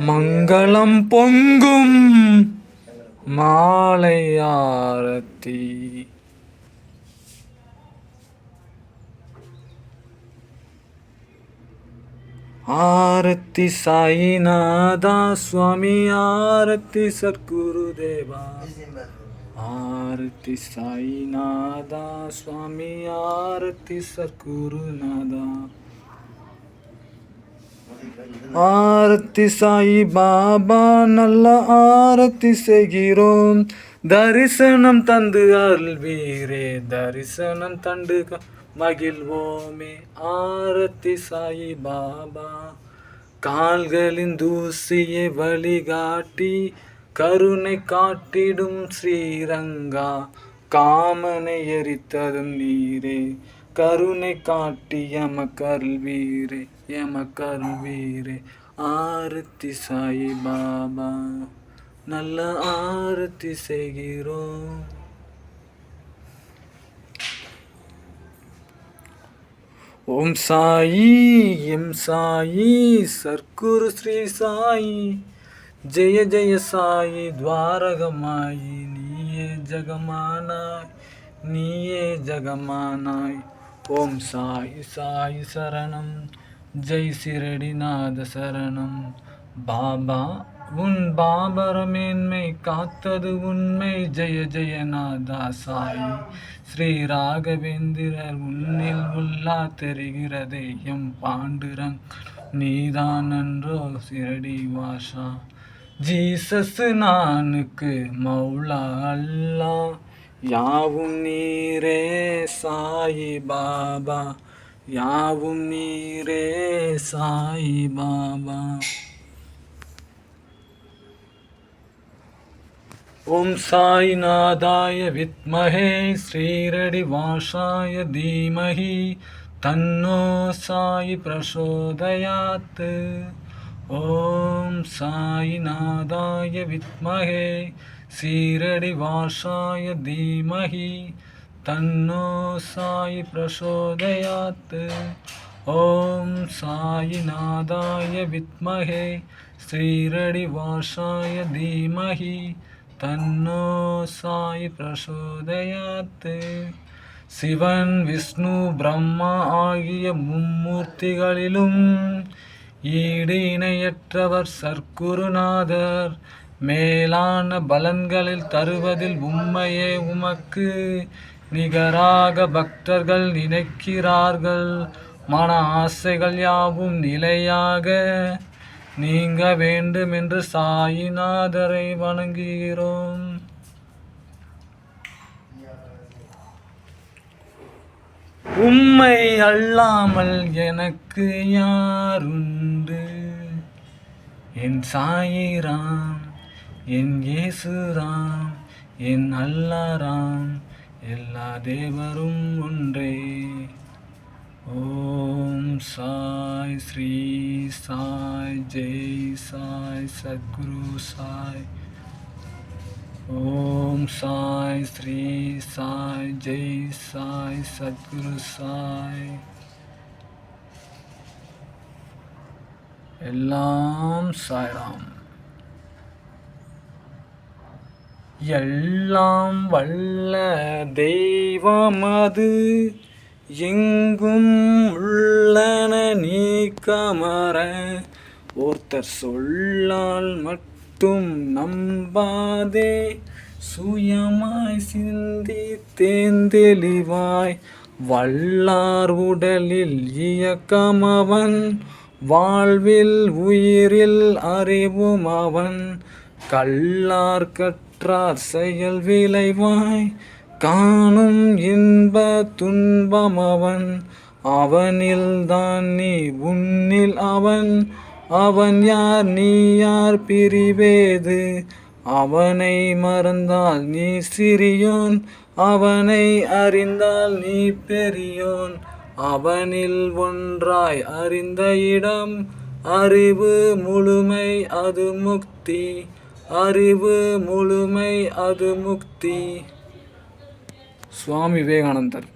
மங்களம் பொங்கும் மாலை ஆரத்தி. ஆரத்தி சாயிநாதா சுவாமி, ஆரத்தி சத்குருதேவா. ஆரத்தி சாயிநாதா சுவாமி, ஆரத்தி சத்குருநாதா. ஆரத்தி சாயி பாபா, நல்ல ஆரத்தி செய்கிறோம். தரிசனம் தந்து அருள்வீரே, தரிசனம் தண்டு மகிழ்வோமே. ஆரத்தி சாயி பாபா. கால்களின் தூசியை வழிகாட்டி கருணை காட்டிடும் ஸ்ரீரங்கா, காமனை எரித்ததும் நீரே, கருணை காட்டி எமக்கருள்வீரே, எமக்கருள்வீரே. ஆரத்தி சாயி பாபா, நல்ல ஆரத்தி செய்கிறோம். ஓம் சாயி, எம் சாயி, சர்க்குரு ஸ்ரீ சாயி. ஜெய ஜெய சாயி துவாரகமாயி, நீயே ஜகமானாய், நீயே ஜகமானாய். ஓம் சாயி சாயி சரணம், ஜெய் சிரடிநாத சரணம். பாபா உன் பாபரமேன்மை காத்தது உண்மை, ஜெய ஜெயநாதா சாயி. ஸ்ரீ ராகவேந்திரர் உன்னில் உள்ளா தெரிகிறதே, எம் பாண்டுரங் நீதான் அன்றோ சிரடி வாஷா. ஜீசஸ் நானுக்கு மௌலா அல்லா, யாவும் நீரே சாயி பாபா, யாவும் நீரே சாயி பாபா. ஓம் சாய்நாதாய வித்மஹே ஸ்ரீரடி வாஷாய தீமஹி, தன்னோ சாயி பிரசோதயாத். ஓம் சாய்நாதாய வித்மஹே ஸ்ரீரடி வாஷாய தீமஹி, தன்னோ சாயி பிரசோதயாத். ஓம் சாய்நாதாய வித்மஹே ஸ்ரீரடி வாஷாய தீமஹி, தன்னோ சாயி பிரசோதயாத். சிவன் விஷ்ணு பிரம்மா ஆகிய மும்மூர்த்திகளிலும் ஈடு இணையற்றவர் சர்க்குருநாதர். மேலான பலன்களில் தருவதில் உம்மையே உமக்கு நிகராக பக்தர்கள் நினைக்கிறார்கள். மன ஆசைகள் யாவும் நிலையாக நீங்க வேண்டும் என்று சாயிநாதரை வணங்குகிறோம். உம்மை அல்லாமல் எனக்கு யாருண்டு? என் சாயிராம், என் இயேசுராம், என் அல்லாராம், எல்லா தேவரும் ஒன்றே. ஓம் சாய், ஸ்ரீ சாய், ஜெய் சாய், சத்குரு சாய். ஓம் சாய், ஸ்ரீ சாய், ஜெய் சாய், சத்குரு சாய். எல்லாம் சாய்ராம். எல்லாம் வல்ல தெய்வமது எங்கும் உள்ளன நீக்கமர, ஒருத்தர் சொல்லால் மட்டும் நம்பாதே, சுயமாய் சிந்தி தேந்தெளிவாய். வல்லார் உடலில் இயக்கமவன், வாழ்வில் உயிரில் அறிவும் அவன். கல்லார் கற்றார் செயல் விளைவாய், காணும் இன்ப துன்பம் அவன். அவனில்தான் நீ, உன்னில் அவன். அவன் யார் நீ யார் பிரிவேது? அவனை மறந்தால் நீ சிறியோன், அவனை அறிந்தால் நீ பெரியோன். அவனில் ஒன்றாய் அறிந்த இடம், அறிவு முழுமை அது முக்தி, அறிவு முழுமை அது முக்தி. சுவாமி விவேகானந்தர்.